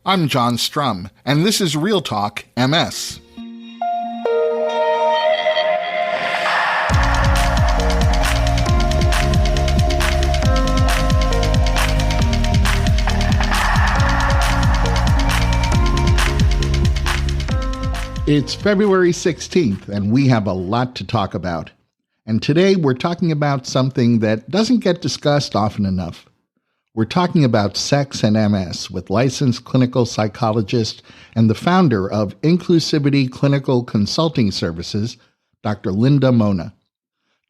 I'm John Strum, and this is RealTalk MS. It's February 16th, and we have a lot to talk about. And today we're talking about something that doesn't get discussed often enough. We're talking about sex and MS with licensed clinical psychologist and the founder of Inclusivity Clinical Consulting Services, Dr. Linda Mona.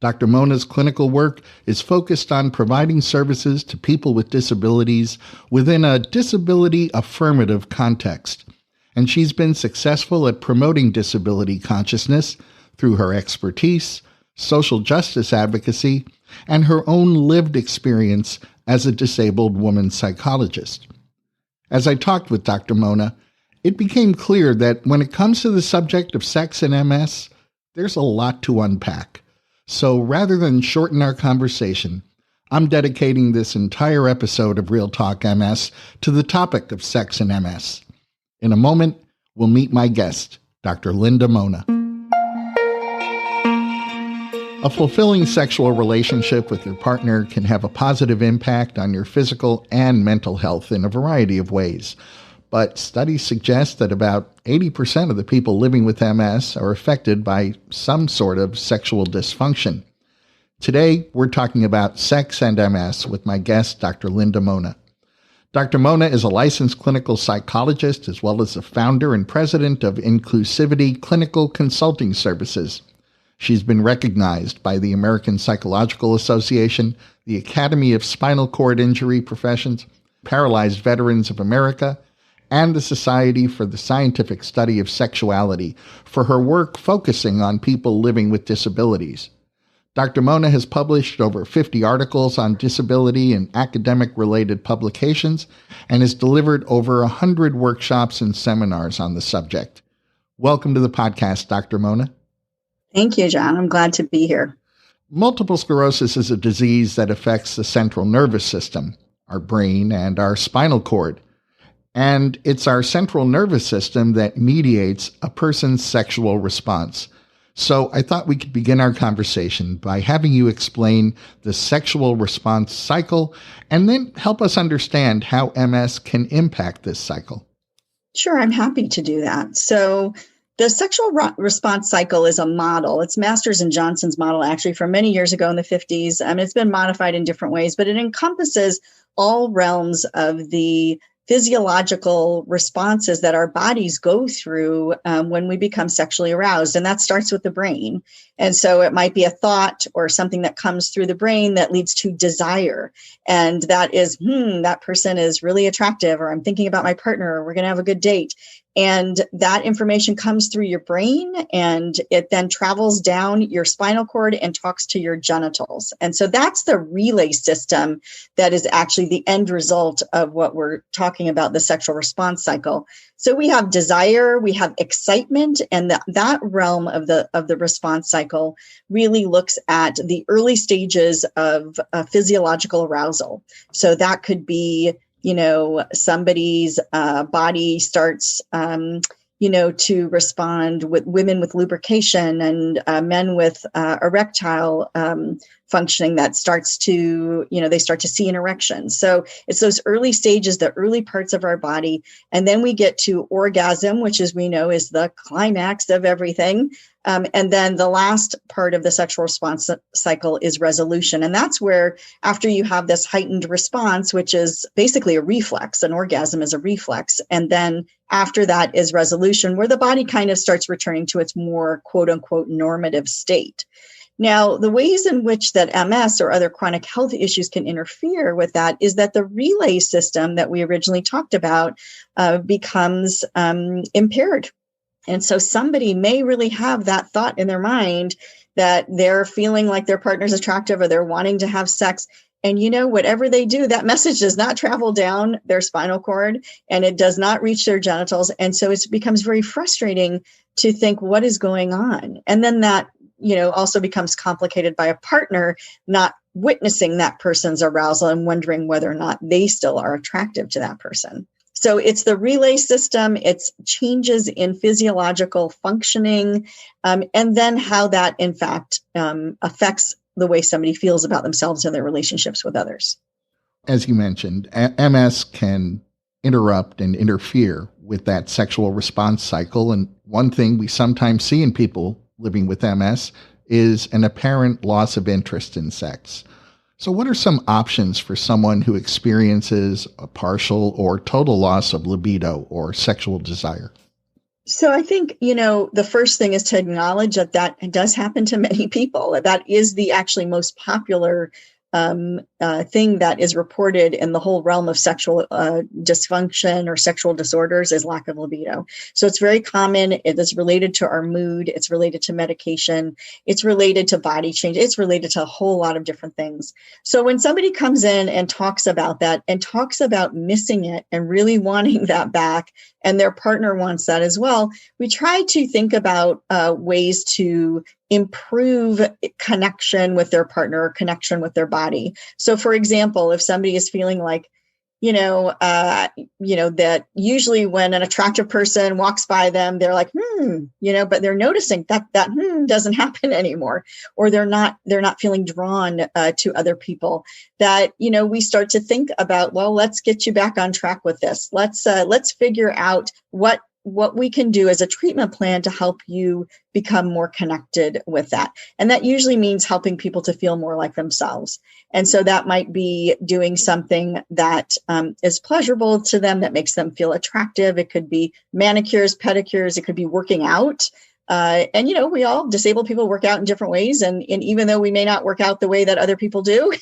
Dr. Mona's clinical work is focused on providing services to people with disabilities within a disability affirmative context. And she's been successful at promoting disability consciousness through her expertise, social justice advocacy, and her own lived experience as a disabled woman psychologist. As I talked with Dr. Mona, it became clear that when it comes to the subject of sex and MS, there's a lot to unpack. So rather than shorten our conversation, I'm dedicating this entire episode of Real Talk MS to the topic of sex and MS. In a moment, we'll meet my guest, Dr. Linda Mona. A fulfilling sexual relationship with your partner can have a positive impact on your physical and mental health in a variety of ways. But studies suggest that about 80% of the people living with MS are affected by some sort of sexual dysfunction. Today, we're talking about sex and MS with my guest, Dr. Linda Mona. Dr. Mona is a licensed clinical psychologist as well as the founder and president of Inclusivity Clinical Consulting Services. She's been recognized by the American Psychological Association, the Academy of Spinal Cord Injury Professions, Paralyzed Veterans of America, and the Society for the Scientific Study of Sexuality for her work focusing on people living with disabilities. Dr. Mona has published over 50 articles on disability in academic-related publications and has delivered over 100 workshops and seminars on the subject. Welcome to the podcast, Dr. Mona. Thank you, John. I'm glad to be here. Multiple sclerosis is a disease that affects the central nervous system, our brain, and our spinal cord. And it's our central nervous system that mediates a person's sexual response. So I thought we could begin our conversation by having you explain the sexual response cycle and then help us understand how MS can impact this cycle. Sure, I'm happy to do that. So the sexual response cycle is a model. It's Masters and Johnson's model, actually, from many years ago in the 50s. It's been modified in different ways, but it encompasses all realms of the physiological responses that our bodies go through when we become sexually aroused. And that starts with the brain. And so it might be a thought or something that comes through the brain that leads to desire. And that is, that person is really attractive, or I'm thinking about my partner, or we're going to have a good date. And that information comes through your brain and it then travels down your spinal cord and talks to your genitals. And so that's the relay system that is actually the end result of what we're talking about, the sexual response cycle. So we have desire, we have excitement, and that realm of the response cycle really looks at the early stages of physiological arousal. So that could be somebody's body starts, to respond with women with lubrication and men with erectile functioning that starts to, they start to see an erection. So it's those early stages, the early parts of our body. And then we get to orgasm, which, as we know, is the climax of everything. And then the last part of the sexual response cycle is resolution. And that's where, after you have this heightened response, which is basically a reflex, an orgasm is a reflex. And then after that is resolution, where the body kind of starts returning to its more quote unquote normative state. Now, the ways in which that MS or other chronic health issues can interfere with that is that the relay system that we originally talked about becomes impaired. And so somebody may really have that thought in their mind that they're feeling like their partner's attractive or they're wanting to have sex. And whatever they do, that message does not travel down their spinal cord and it does not reach their genitals. And so it becomes very frustrating to think, what is going on? And then that, also becomes complicated by a partner not witnessing that person's arousal and wondering whether or not they still are attractive to that person. So it's the relay system, it's changes in physiological functioning, and then how that, in fact, affects the way somebody feels about themselves and their relationships with others. As you mentioned, MS can interrupt and interfere with that sexual response cycle. And one thing we sometimes see in people living with MS is an apparent loss of interest in sex. So, what are some options for someone who experiences a partial or total loss of libido or sexual desire? So I think, the first thing is to acknowledge that does happen to many people. That is the actually most popular thing that is reported in the whole realm of sexual dysfunction or sexual disorders is lack of libido. So it's very common. It is related to our mood. It's related to medication. It's related to body change. It's related to a whole lot of different things. So when somebody comes in and talks about that and talks about missing it and really wanting that back, and their partner wants that as well, we try to think about ways to improve connection with their partner or connection with their body. So for example, if somebody is feeling like, that usually when an attractive person walks by them, they're like, but they're noticing that doesn't happen anymore, or they're not feeling drawn to other people, that, we start to think about, well, let's get you back on track with this. Let's figure out what we can do as a treatment plan to help you become more connected with that. And that usually means helping people to feel more like themselves. And so that might be doing something that is pleasurable to them, that makes them feel attractive. It could be manicures, pedicures. It could be working out. And we all disabled people work out in different ways. And even though we may not work out the way that other people do,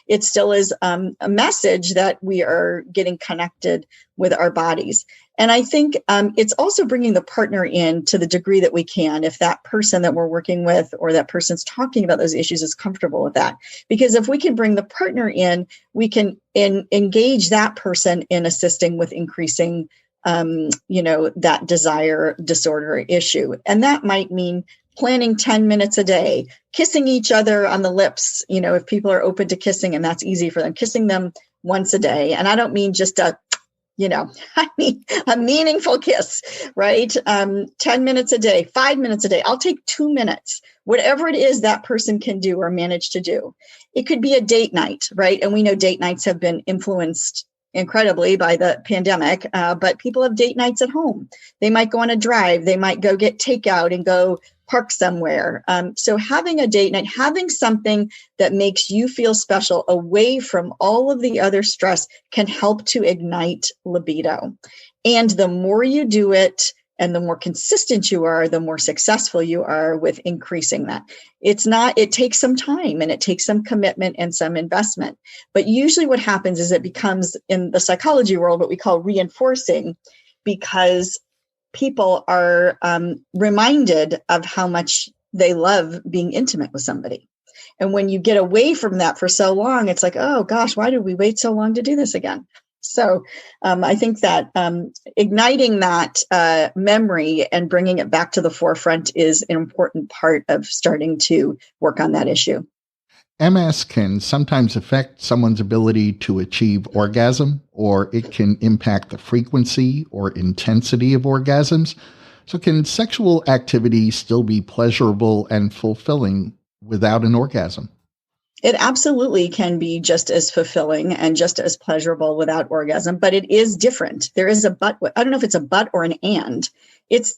it still is a message that we are getting connected with our bodies. And I think it's also bringing the partner in to the degree that we can, if that person that we're working with or that person's talking about those issues is comfortable with that. Because if we can bring the partner in, we can engage that person in assisting with increasing that desire disorder issue. And that might mean planning 10 minutes a day, kissing each other on the lips, if people are open to kissing and that's easy for them, kissing them once a day. And I don't mean just a meaningful kiss, right? 10 minutes a day, 5 minutes a day. I'll take 2 minutes, whatever it is that person can do or manage to do. It could be a date night, right? And we know date nights have been influenced incredibly by the pandemic, but people have date nights at home. They might go on a drive. They might go get takeout and go park somewhere. So having a date night, having something that makes you feel special away from all of the other stress can help to ignite libido. And the more you do it and the more consistent you are, the more successful you are with increasing that. It takes some time and it takes some commitment and some investment. But usually what happens is it becomes, in the psychology world, what we call reinforcing, because people are reminded of how much they love being intimate with somebody. And when you get away from that for so long, it's like, oh gosh, why did we wait so long to do this again? So I think that igniting that memory and bringing it back to the forefront is an important part of starting to work on that issue. MS can sometimes affect someone's ability to achieve orgasm, or it can impact the frequency or intensity of orgasms. So can sexual activity still be pleasurable and fulfilling without an orgasm? It absolutely can be just as fulfilling and just as pleasurable without orgasm, but it is different. There is a but. I don't know if it's a but or an and. It's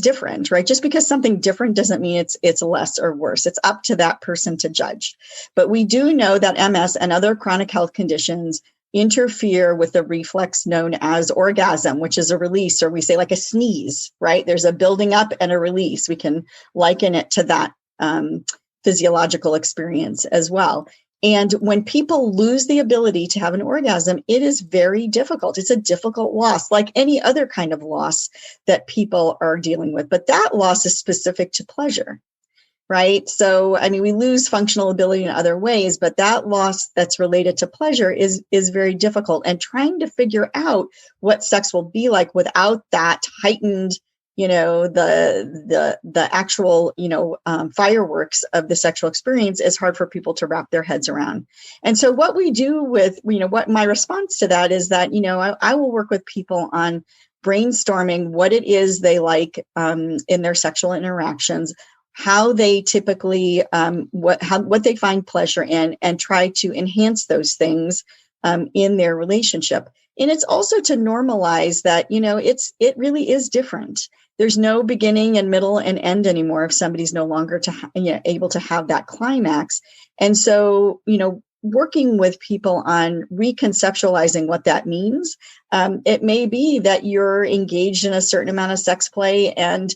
different, right? Just because something different doesn't mean it's less or worse. It's up to that person to judge. But we do know that MS and other chronic health conditions interfere with the reflex known as orgasm, which is a release, or we say like a sneeze, right? There's a building up and a release. We can liken it to that physiological experience as well. And when people lose the ability to have an orgasm, it is very difficult. It's a difficult loss, like any other kind of loss that people are dealing with. But that loss is specific to pleasure, right? So, we lose functional ability in other ways, but that loss that's related to pleasure is very difficult. And trying to figure out what sex will be like without that heightened the actual, fireworks of the sexual experience is hard for people to wrap their heads around. And so what we do with, what my response to that is that, I will work with people on brainstorming what it is they like in their sexual interactions, how they typically, what they find pleasure in, and try to enhance those things in their relationship. And it's also to normalize that, it really is different. There's no beginning and middle and end anymore if somebody's no longer able to have that climax. And so, working with people on reconceptualizing what that means, it may be that you're engaged in a certain amount of sex play and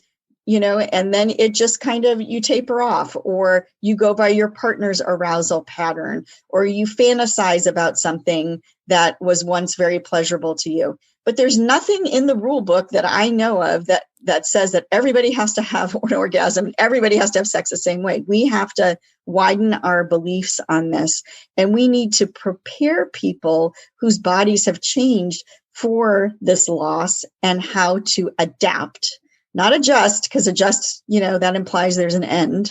then it just kind of, you taper off, or you go by your partner's arousal pattern, or you fantasize about something that was once very pleasurable to you. But there's nothing in the rule book that I know of that says that everybody has to have an orgasm. Everybody has to have sex the same way. We have to widen our beliefs on this. And we need to prepare people whose bodies have changed for this loss and how to adapt. Not adjust, because adjust, that implies there's an end.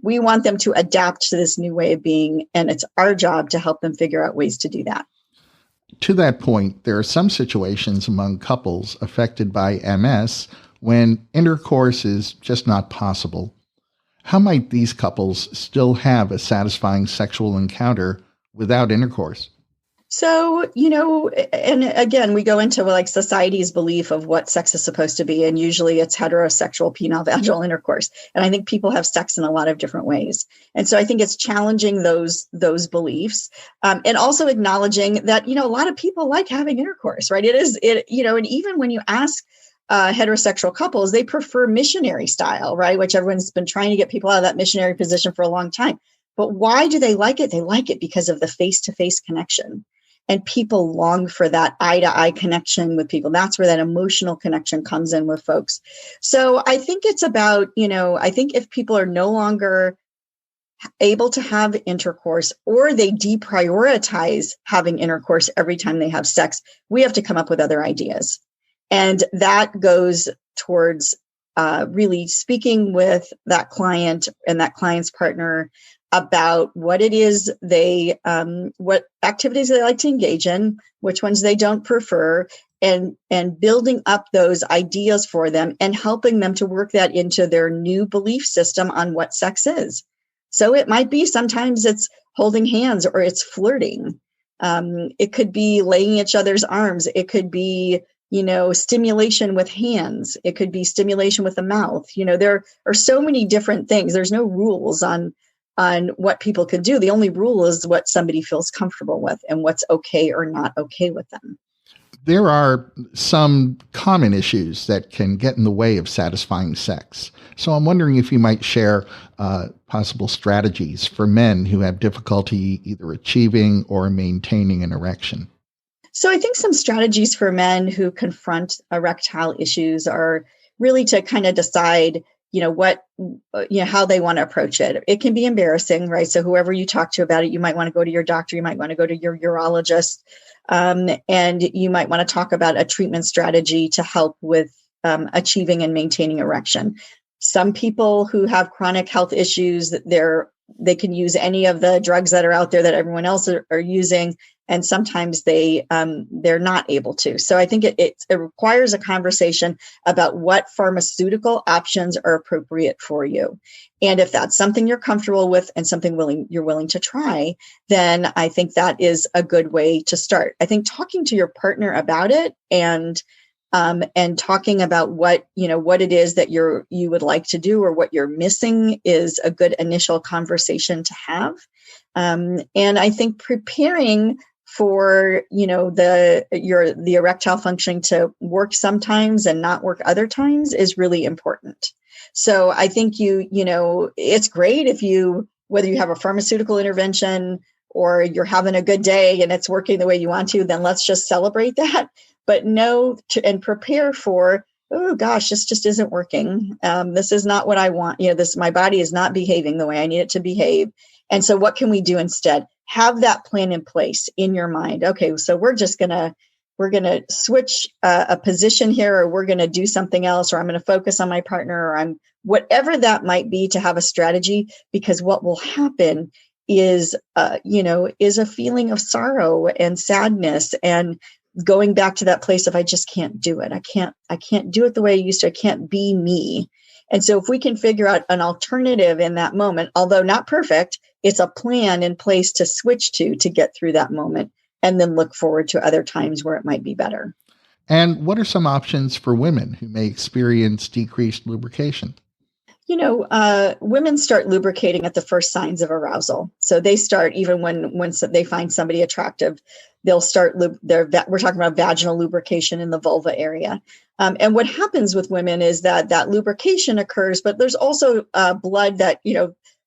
We want them to adapt to this new way of being, and it's our job to help them figure out ways to do that. To that point, there are some situations among couples affected by MS when intercourse is just not possible. How might these couples still have a satisfying sexual encounter without intercourse? So, and again, we go into like society's belief of what sex is supposed to be. And usually it's heterosexual penile vaginal intercourse. And I think people have sex in a lot of different ways. And so I think it's challenging those beliefs, and also acknowledging that, a lot of people like having intercourse, right? And even when you ask heterosexual couples, they prefer missionary style, right? Which everyone's been trying to get people out of that missionary position for a long time. But why do they like it? They like it because of the face-to-face connection. And people long for that eye-to-eye connection with people. That's where that emotional connection comes in with folks. So I think it's about, I think if people are no longer able to have intercourse, or they deprioritize having intercourse every time they have sex, we have to come up with other ideas. And that goes towards really speaking with that client and that client's partner about what it is what activities they like to engage in, which ones they don't prefer, and building up those ideas for them and helping them to work that into their new belief system on what sex is. So it might be sometimes it's holding hands, or it's flirting. It could be laying each other's arms. It could be, stimulation with hands. It could be stimulation with the mouth. There are so many different things. There's no rules on what people can do. The only rule is what somebody feels comfortable with and what's okay or not okay with them. There are some common issues that can get in the way of satisfying sex. So I'm wondering if you might share possible strategies for men who have difficulty either achieving or maintaining an erection. So I think some strategies for men who confront erectile issues are really to kind of decide how they want to approach it. It can be embarrassing, right? So whoever you talk to about it, you might want to go to your doctor, you might want to go to your urologist, and you might want to talk about a treatment strategy to help with achieving and maintaining erection. Some people who have chronic health issues, they can use any of the drugs that are out there that everyone else are using, and sometimes they're not able to. So I think it requires a conversation about what pharmaceutical options are appropriate for you. And if that's something you're comfortable with and something you're willing to try, then I think that is a good way to start. I think talking to your partner about it and talking about what it is that you would like to do or what you're missing is a good initial conversation to have. And I think preparing for the erectile functioning to work sometimes and not work other times is really important. So I think it's great if whether you have a pharmaceutical intervention or you're having a good day and it's working the way you want to, then let's just celebrate that. But and prepare for, oh gosh, this just isn't working. This is not what I want. My body is not behaving the way I need it to behave. And so what can we do instead? Have that plan in place in your mind. Okay, so we're going to switch a position here, or we're going to do something else, or I'm going to focus on my partner, or I'm whatever that might be, to have a strategy, because what will happen is a feeling of sorrow and sadness, and going back to that place of, I just can't do it. I can't do it the way I used to. I can't be me. And so if we can figure out an alternative in that moment, although not perfect, it's a plan in place to switch to get through that moment, and then look forward to other times where it might be better. And what are some options for women who may experience decreased lubrication? Women start lubricating at the first signs of arousal. So they start, even when they find somebody attractive, they'll start, we're talking about vaginal lubrication in the vulva area. And what happens with women is that lubrication occurs, but there's also blood that,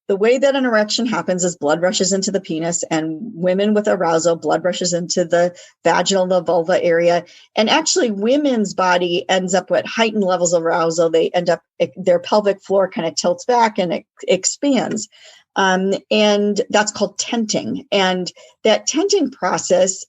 the way that an erection happens is blood rushes into the penis, and women with arousal, blood rushes into the the vulva area. And actually, women's body ends up at heightened levels of arousal. They end up, their pelvic floor kind of tilts back and it expands. And that's called tenting. And that tenting process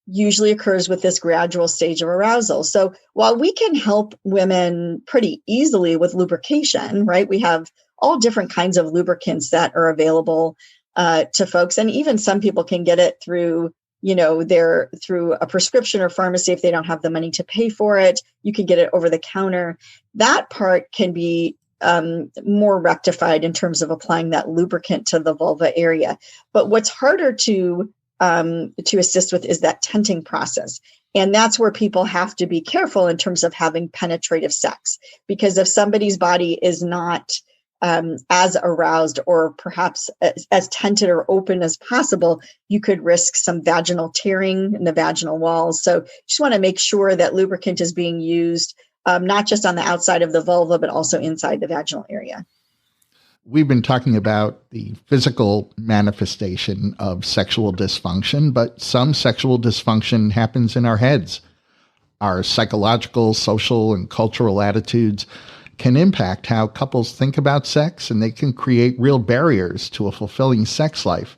usually occurs with this gradual stage of arousal. So while we can help women pretty easily with lubrication, right? We have all different kinds of lubricants that are available to folks. And even some people can get it through, through a prescription or pharmacy if they don't have the money to pay for it. You can get it over the counter. That part can be more rectified in terms of applying that lubricant to the vulva area. But what's harder to assist with is that tenting process. And that's where people have to be careful in terms of having penetrative sex, because if somebody's body is not as aroused, or perhaps as tented or open as possible, you could risk some vaginal tearing in the vaginal walls. So you just want to make sure that lubricant is being used, not just on the outside of the vulva, but also inside the vaginal area. We've been talking about the physical manifestation of sexual dysfunction, but some sexual dysfunction happens in our heads. Our psychological, social, and cultural attitudes can impact how couples think about sex, and they can create real barriers to a fulfilling sex life.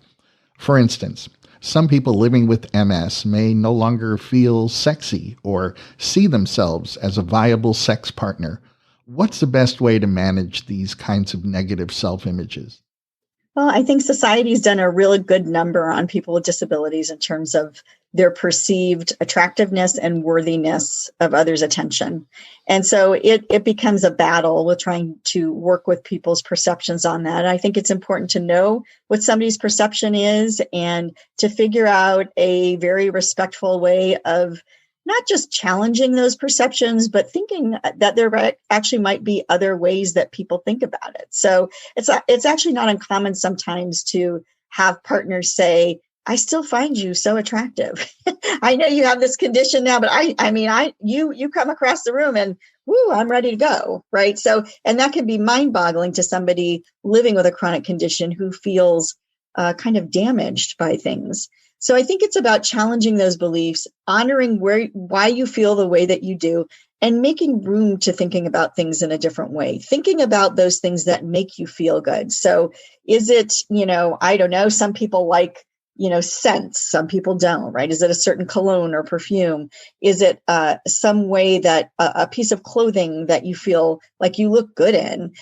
For instance, some people living with MS may no longer feel sexy or see themselves as a viable sex partner. What's the best way to manage these kinds of negative self-images? Well, I think society's done a really good number on people with disabilities in terms of their perceived attractiveness and worthiness of others' attention. And so it becomes a battle with trying to work with people's perceptions on that. I think it's important to know what somebody's perception is and to figure out a very respectful way of not just challenging those perceptions, but thinking that there actually might be other ways that people think about it. So it's actually not uncommon sometimes to have partners say, I still find you so attractive. I know you have this condition now, but you come across the room and woo, I'm ready to go. Right. So, and that can be mind boggling to somebody living with a chronic condition who feels kind of damaged by things. So I think it's about challenging those beliefs, honoring why you feel the way that you do, and making room to thinking about things in a different way, thinking about those things that make you feel good. So is it, I don't know, some people like, scents, some people don't, right? Is it a certain cologne or perfume? Is it some way that a piece of clothing that you feel like you look good in?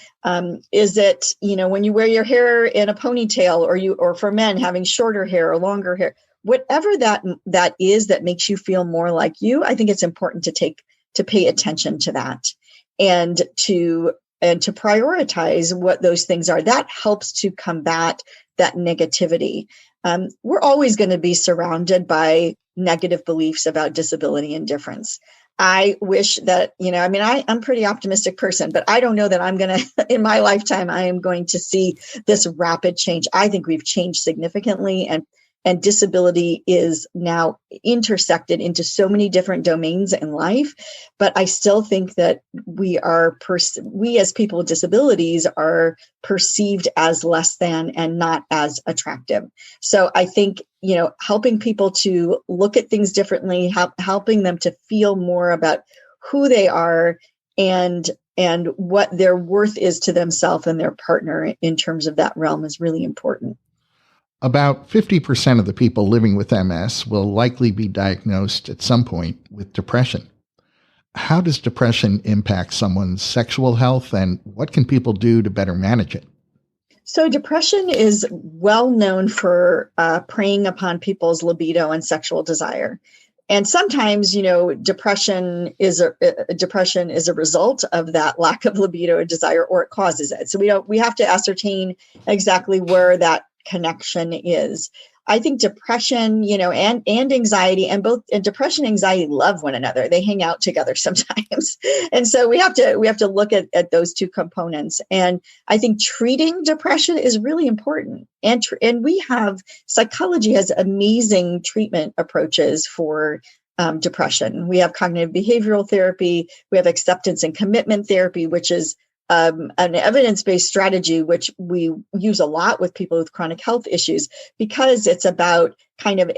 Is it, when you wear your hair in a ponytail, or for men having shorter hair or longer hair, whatever that is that makes you feel more like you, I think it's important to pay attention to that and to prioritize what those things are. That helps to combat that negativity. We're always going to be surrounded by negative beliefs about disability and difference. I wish that, I'm a pretty optimistic person, but I don't know that I'm going to, in my lifetime, I am going to see this rapid change. I think we've changed significantly, and disability is now intersected into so many different domains in life. But I still think that we as people with disabilities are perceived as less than and not as attractive. So I think, helping people to look at things differently, helping them to feel more about who they are and what their worth is to themselves and their partner in terms of that realm is really important. About 50% of the people living with MS will likely be diagnosed at some point with depression. How does depression impact someone's sexual health, and what can people do to better manage it? So depression is well known for preying upon people's libido and sexual desire. And sometimes, depression is a result of that lack of libido or desire, or it causes it. So we have to ascertain exactly where that connection is. I think depression, and anxiety, and depression and anxiety love one another. They hang out together sometimes. And so we have to look at those two components. And I think treating depression is really important. And psychology has amazing treatment approaches for depression. We have cognitive behavioral therapy. We have acceptance and commitment therapy, which is an evidence-based strategy, which we use a lot with people with chronic health issues, because it's about kind of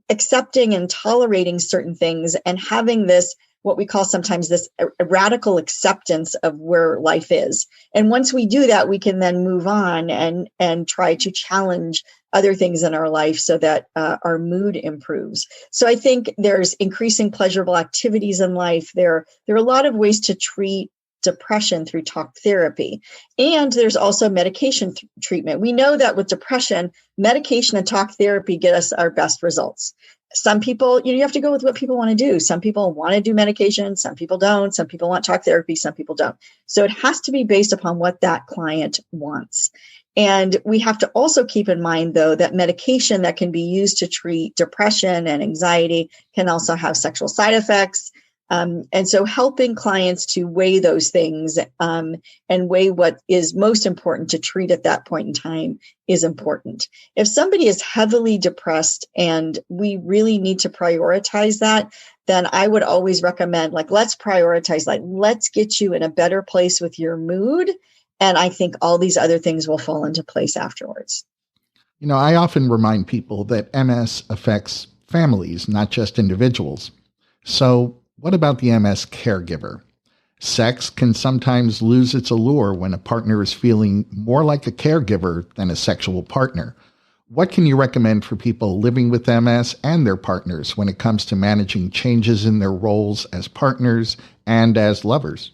accepting and tolerating certain things and having this, what we call sometimes this radical acceptance of where life is. And once we do that, we can then move on and try to challenge other things in our life so that our mood improves. So I think there's increasing pleasurable activities in life. There are a lot of ways to treat depression through talk therapy. And there's also medication treatment. We know that with depression, medication and talk therapy get us our best results. Some people, you have to go with what people want to do. Some people want to do medication. Some people don't. Some people want talk therapy. Some people don't. So it has to be based upon what that client wants. And we have to also keep in mind, though, that medication that can be used to treat depression and anxiety can also have sexual side effects. And so helping clients to weigh those things and weigh what is most important to treat at that point in time is important. If somebody is heavily depressed and we really need to prioritize that, then I would always recommend, let's prioritize, let's get you in a better place with your mood. And I think all these other things will fall into place afterwards. I often remind people that MS affects families, not just individuals. So what about the MS caregiver? Sex can sometimes lose its allure when a partner is feeling more like a caregiver than a sexual partner. What can you recommend for people living with MS and their partners when it comes to managing changes in their roles as partners and as lovers?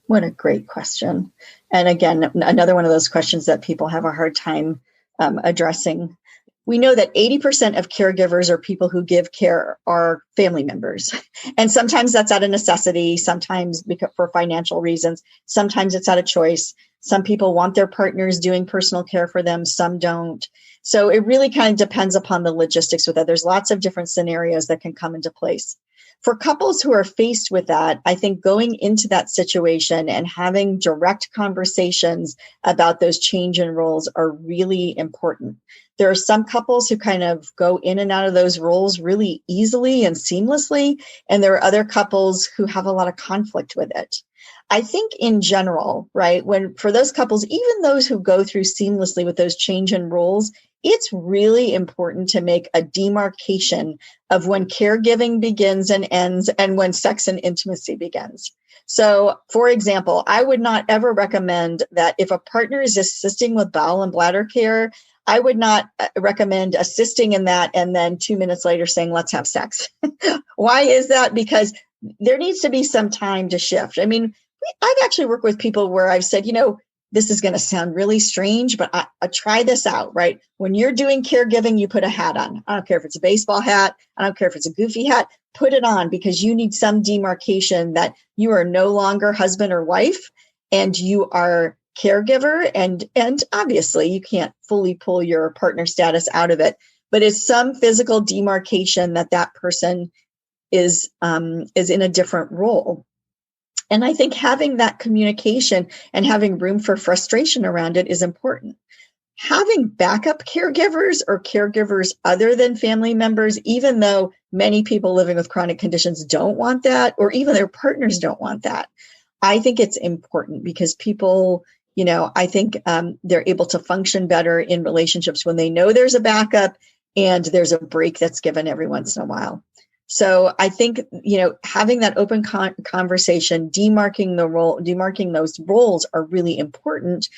What a great question. And again, another one of those questions that people have a hard time addressing. We know that 80% of caregivers or people who give care are family members. And sometimes that's out of necessity, sometimes for financial reasons, sometimes it's out of choice. Some people want their partners doing personal care for them, some don't. So it really kind of depends upon the logistics with that. There's lots of different scenarios that can come into place. For couples who are faced with that, I think going into that situation and having direct conversations about those change in roles are really important. There are some couples who kind of go in and out of those roles really easily and seamlessly, and there are other couples who have a lot of conflict with it. I think in general, right, for those couples, even those who go through seamlessly with those change in roles, it's really important to make a demarcation of when caregiving begins and ends and when sex and intimacy begins. So, for example, I would not ever recommend that if a partner is assisting with bowel and bladder care, I would not recommend assisting in that and then 2 minutes later saying, let's have sex. Why is that? Because there needs to be some time to shift. I mean, I've actually worked with people where I've said, this is going to sound really strange, but I try this out, right? When you're doing caregiving, you put a hat on. I don't care if it's a baseball hat. I don't care if it's a goofy hat. Put it on because you need some demarcation that you are no longer husband or wife and you are caregiver. And obviously you can't fully pull your partner status out of it, but it's some physical demarcation that person is in a different role. And I think having that communication and having room for frustration around it is important. Having backup caregivers or caregivers other than family members, even though many people living with chronic conditions don't want that, or even their partners don't want that, I think it's important because people, I think they're able to function better in relationships when they know there's a backup and there's a break that's given every once in a while. So I think, having that open conversation, demarking those roles are really important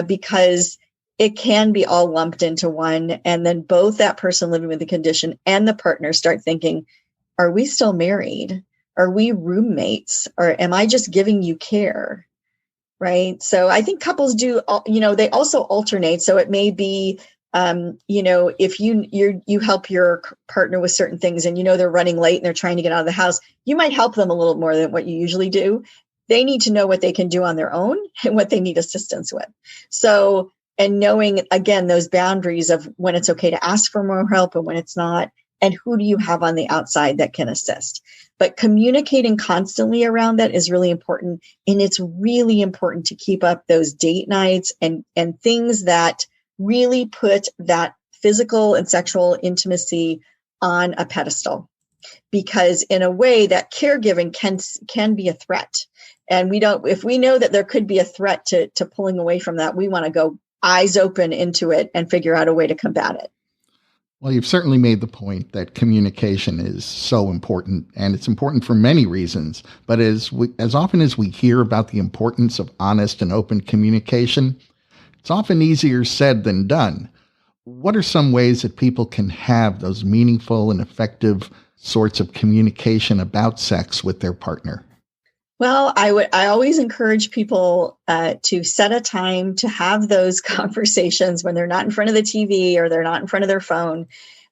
because it can be all lumped into one. And then both that person living with the condition and the partner start thinking, are we still married? Are we roommates? Or am I just giving you care? Right. So I think couples do, they also alternate. So it may be, if you help your partner with certain things and they're running late and they're trying to get out of the house, you might help them a little more than what you usually do. They need to know what they can do on their own and what they need assistance with. So, and knowing, again, those boundaries of when it's okay to ask for more help and when it's not, and who do you have on the outside that can assist. But communicating constantly around that is really important. And it's really important to keep up those date nights and things that really put that physical and sexual intimacy on a pedestal. Because in a way that caregiving can be a threat. And if we know that there could be a threat to pulling away from that, we want to go eyes open into it and figure out a way to combat it. Well, you've certainly made the point that communication is so important, and it's important for many reasons. But as often as we hear about the importance of honest and open communication, it's often easier said than done. What are some ways that people can have those meaningful and effective sorts of communication about sex with their partner? Well, I always encourage people to set a time to have those conversations when they're not in front of the TV or they're not in front of their phone.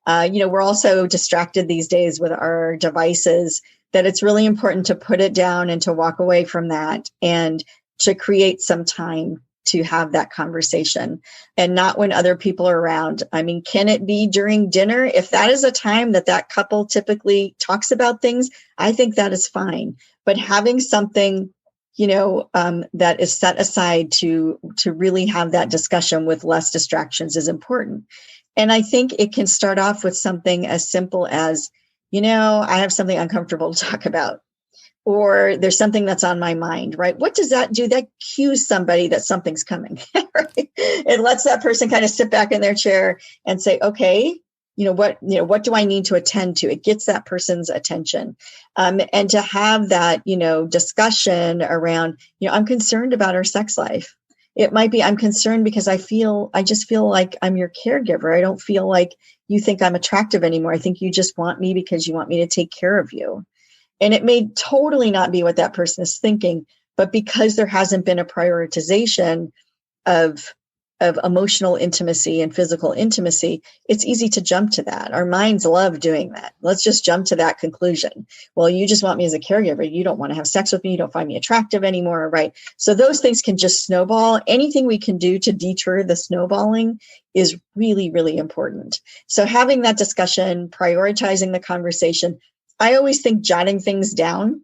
We're also distracted these days with our devices, that it's really important to put it down and to walk away from that and to create some time to have that conversation, and not when other people are around. I mean, can it be during dinner? If that is a time that couple typically talks about things, I think that is fine. But having something, that is set aside to really have that discussion with less distractions is important. And I think it can start off with something as simple as, I have something uncomfortable to talk about, or there's something that's on my mind, right? What does that do? That cues somebody that something's coming, right? It lets that person kind of sit back in their chair and say, okay, what do I need to attend to? It gets that person's attention. And to have that, discussion around, I'm concerned about our sex life. It might be, I'm concerned because I just feel like I'm your caregiver. I don't feel like you think I'm attractive anymore. I think you just want me because you want me to take care of you. And it may totally not be what that person is thinking, but because there hasn't been a prioritization of emotional intimacy and physical intimacy, it's easy to jump to that. Our minds love doing that. Let's just jump to that conclusion. Well, you just want me as a caregiver. You don't want to have sex with me. You don't find me attractive anymore, right? So those things can just snowball. Anything we can do to deter the snowballing is really, really important. So having that discussion, prioritizing the conversation, I always think jotting things down.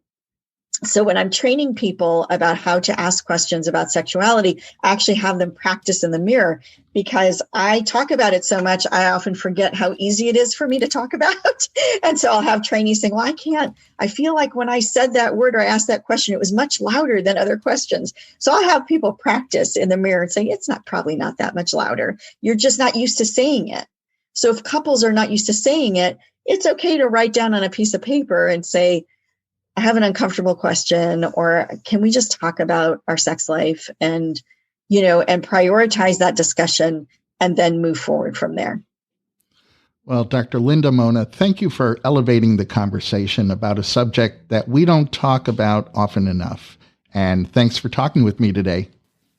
So when I'm training people about how to ask questions about sexuality, I actually have them practice in the mirror, because I talk about it so much, I often forget how easy it is for me to talk about. And so I'll have trainees saying, well, I feel like when I said that word or I asked that question, it was much louder than other questions. So I'll have people practice in the mirror and say, it's probably not that much louder. You're just not used to saying it. So if couples are not used to saying it, it's okay to write down on a piece of paper and say, I have an uncomfortable question, or can we just talk about our sex life and prioritize that discussion and then move forward from there. Well, Dr. Linda Mona, thank you for elevating the conversation about a subject that we don't talk about often enough. And thanks for talking with me today.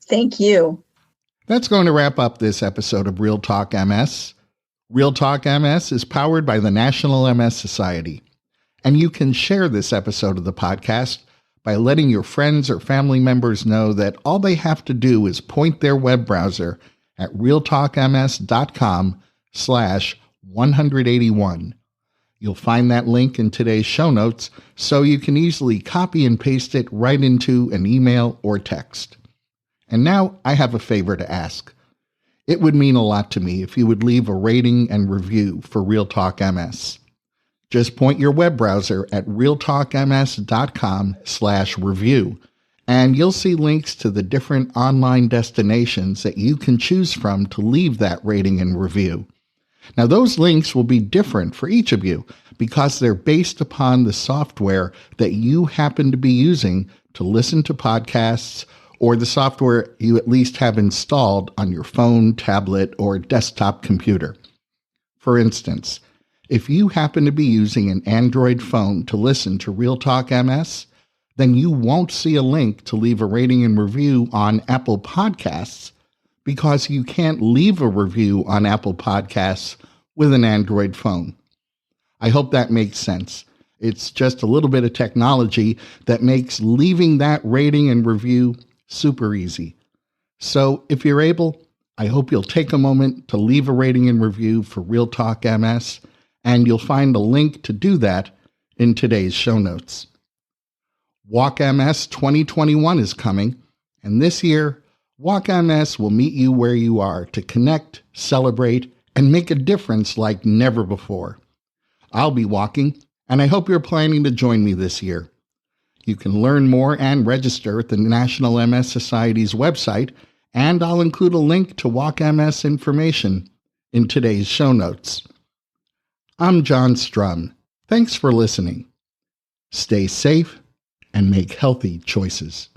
Thank you. That's going to wrap up this episode of Real Talk MS. Real Talk MS is powered by the National MS Society. And you can share this episode of the podcast by letting your friends or family members know that all they have to do is point their web browser at realtalkms.com/181. You'll find that link in today's show notes, so you can easily copy and paste it right into an email or text. And now I have a favor to ask. It would mean a lot to me if you would leave a rating and review for Real Talk MS. Just point your web browser at realtalkms.com/review, and you'll see links to the different online destinations that you can choose from to leave that rating and review. Now, those links will be different for each of you because they're based upon the software that you happen to be using to listen to podcasts or the software you at least have installed on your phone, tablet, or desktop computer. For instance, if you happen to be using an Android phone to listen to RealTalk MS, then you won't see a link to leave a rating and review on Apple Podcasts because you can't leave a review on Apple Podcasts with an Android phone. I hope that makes sense. It's just a little bit of technology that makes leaving that rating and review super easy. So if you're able, I hope you'll take a moment to leave a rating and review for RealTalk MS, and you'll find a link to do that in today's show notes. Walk MS 2021 is coming, and this year, Walk MS will meet you where you are to connect, celebrate, and make a difference like never before. I'll be walking, and I hope you're planning to join me this year. You can learn more and register at the National MS Society's website, and I'll include a link to Walk MS information in today's show notes. I'm John Strum. Thanks for listening. Stay safe and make healthy choices.